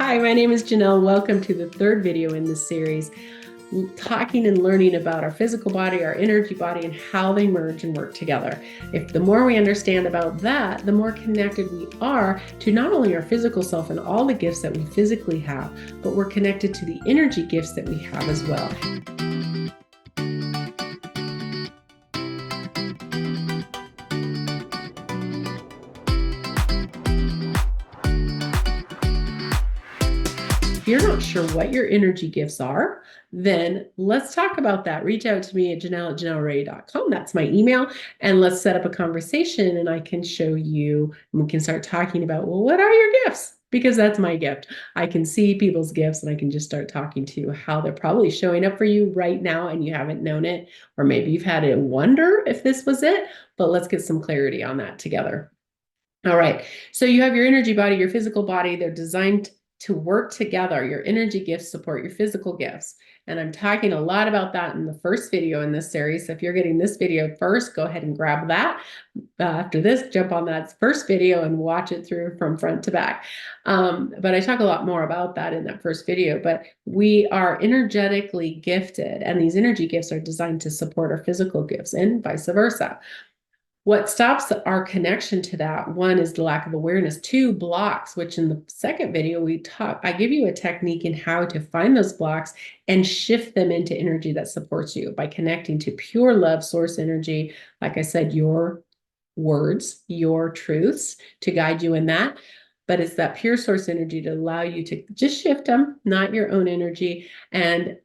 Hi, my name is Janelle. Welcome to the third video in this series, talking and learning about our physical body, our energy body, and how they merge and work together. If the more we understand about that, the more connected we are to not only our physical self and all the gifts that we physically have, but we're connected to the energy gifts that we have as well. If you're not sure what your energy gifts are, then let's talk about that. Reach out to me at janell@janellray.com. That's my email. And let's set up a conversation and I can show you, and we can start talking about, well, what are your gifts? Because that's my gift. I can see people's gifts and I can just start talking to you how they're probably showing up for you right now and you haven't known it. Or maybe you've had a wonder if this was it, but let's get some clarity on that together. All right, so you have your energy body, your physical body. They're designed to work together. Your energy gifts support your physical gifts. And I'm talking a lot about that in the first video in this series. So if you're getting this video first, go ahead and grab that. After this, jump on that first video and watch it through from front to back. But I talk a lot more about that in that first video. But we are energetically gifted, and these energy gifts are designed to support our physical gifts and vice versa. What stops our connection to that, one, is the lack of awareness. Two, blocks, which in the second video I give you a technique in how to find those blocks and shift them into energy that supports you by connecting to pure love, source energy. Like I said, your words, your truths to guide you in that. But it's that pure source energy to allow you to just shift them, not your own energy. And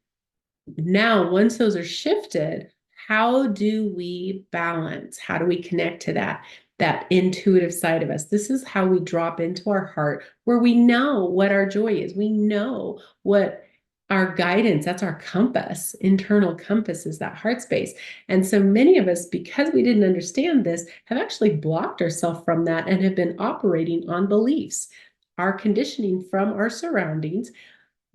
now, once those are shifted, how do we balance? How do we connect to that intuitive side of us? This is how we drop into our heart, where we know what our joy is. We know what our guidance, that's our compass, internal compass is that heart space. And so many of us, because we didn't understand this, have actually blocked ourselves from that and have been operating on beliefs. Our conditioning from our surroundings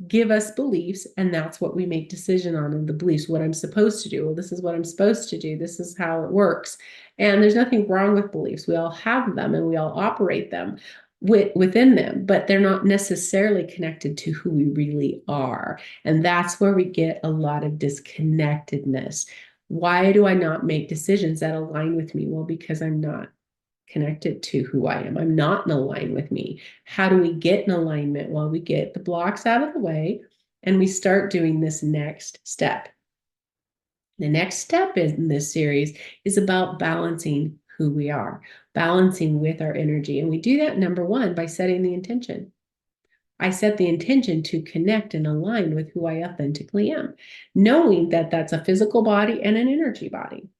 give us beliefs, and that's what we make decision on, and the beliefs, what I'm supposed to do. Well, this is what I'm supposed to do. This is how it works. And there's nothing wrong with beliefs. We all have them and we all operate them within them, but they're not necessarily connected to who we really are. And that's where we get a lot of disconnectedness. Why do I not make decisions that align with me? Well, because I'm not connected to who I am. I'm not in line with me. How do we get in alignment? Well, we get the blocks out of the way and we start doing this next step. The next step in this series is about balancing who we are, balancing with our energy. And we do that, number one, by setting the intention. I set the intention to connect and align with who I authentically am, knowing that that's a physical body and an energy body.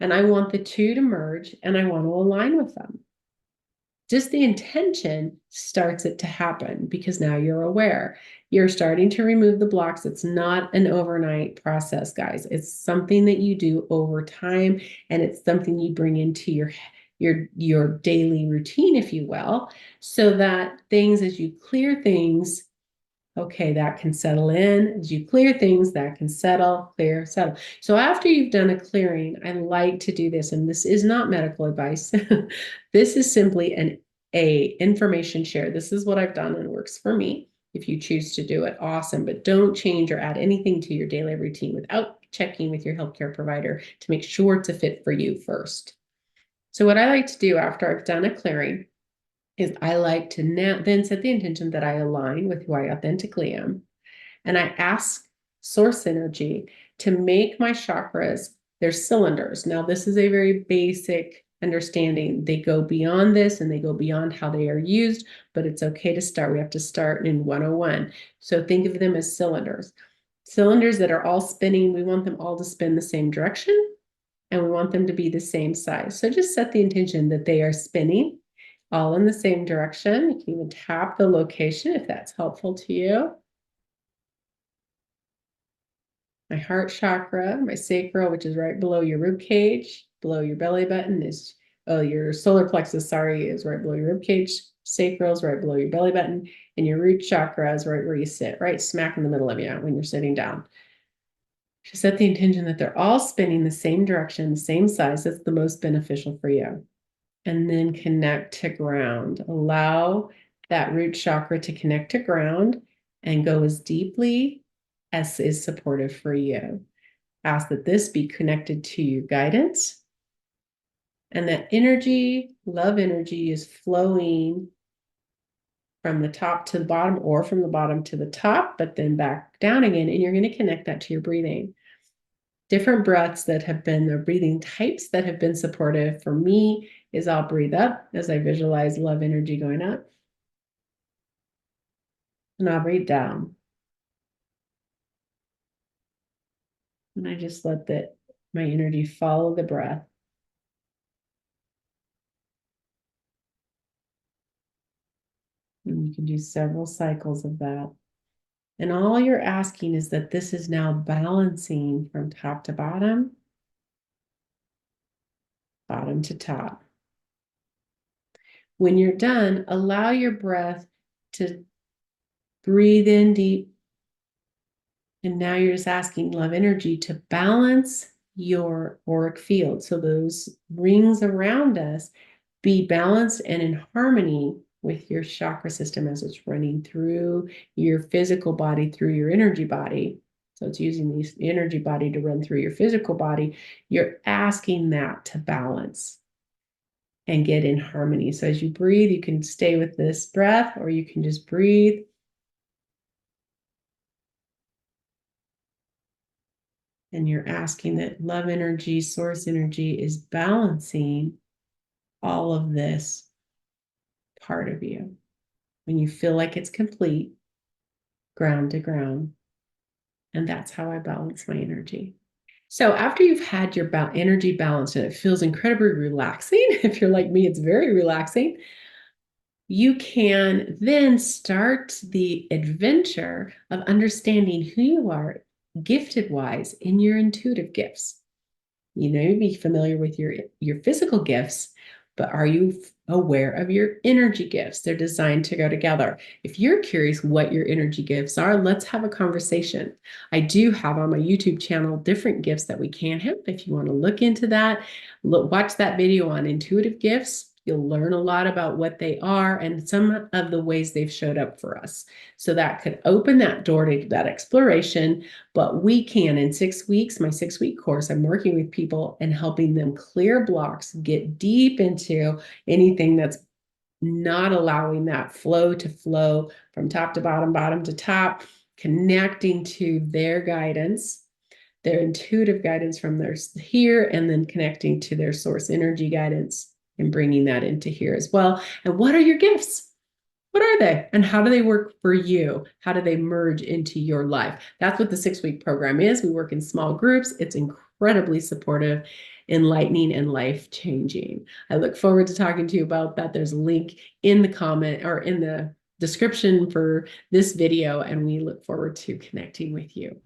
And I want the two to merge and I want to align with them. Just the intention starts it to happen because now you're aware. You're starting to remove the blocks. It's not an overnight process, guys. It's something that you do over time, and it's something you bring into your daily routine, if you will, so that things, as you clear things, okay, that can settle in. As you clear things, that can settle, clear, settle. So after you've done a clearing, I like to do this, and this is not medical advice. This is simply a information share. This is what I've done and works for me. If you choose to do it, awesome. But don't change or add anything to your daily routine without checking with your healthcare provider to make sure it's a fit for you first. So what I like to do after I've done a clearing is I like to then set the intention that I align with who I authentically am. And I ask source energy to make my chakras, they're cylinders. Now, this is a very basic understanding. They go beyond this and they go beyond how they are used, but it's okay to start. We have to start in 101. So think of them as cylinders. Cylinders that are all spinning, we want them all to spin the same direction and we want them to be the same size. So just set the intention that they are spinning all in the same direction. You can even tap the location if that's helpful to you. My heart chakra, my sacral, which is right below your rib cage, below your belly button is, your solar plexus, sorry, is right below your rib cage. Sacral is right below your belly button, and your root chakra is right where you sit, right smack in the middle of you when you're sitting down. Just set the intention that they're all spinning the same direction, the same size. That's the most beneficial for you. And then connect to ground. Allow that root chakra to connect to ground and go as deeply as is supportive for you. Ask that this be connected to your guidance, and that energy, love energy, is flowing from the top to the bottom or from the bottom to the top, but then back down again. And you're going to connect that to your breathing. Different breaths that have been the breathing types that have been supportive for me is I'll breathe up as I visualize love energy going up. And I'll breathe down. And I just let my energy follow the breath. And you can do several cycles of that. And all you're asking is that this is now balancing from top to bottom, bottom to top. When you're done, allow your breath to breathe in deep. And now you're just asking love energy to balance your auric field. So those rings around us be balanced and in harmony with your chakra system as it's running through your physical body, through your energy body. So it's using the energy body to run through your physical body. You're asking that to balance and get in harmony. So as you breathe, you can stay with this breath, or you can just breathe. And you're asking that love energy, source energy is balancing all of this part of you. When you feel like it's complete, ground to ground. And that's how I balance my energy. So after you've had your energy balanced and it feels incredibly relaxing, if you're like me, it's very relaxing, you can then start the adventure of understanding who you are gifted wise in your intuitive gifts. You know, be familiar with your physical gifts, but are you aware of your energy gifts? They're designed to go together. If you're curious what your energy gifts are, let's have a conversation. I do have on my YouTube channel different gifts that we can have. If you want to look into that, watch that video on intuitive gifts. You'll learn a lot about what they are and some of the ways they've showed up for us. So that could open that door to that exploration. But we can, in 6 weeks, my 6-week course, I'm working with people and helping them clear blocks, get deep into anything that's not allowing that flow to flow from top to bottom, bottom to top, connecting to their guidance, their intuitive guidance from their here, and then connecting to their source energy guidance and bringing that into here as well. And what are your gifts? What are they? And how do they work for you? How do they merge into your life? That's what the 6-week program is. We work in small groups. It's incredibly supportive, enlightening, and life-changing. I look forward to talking to you about that. There's a link in the comment or in the description for this video, and we look forward to connecting with you.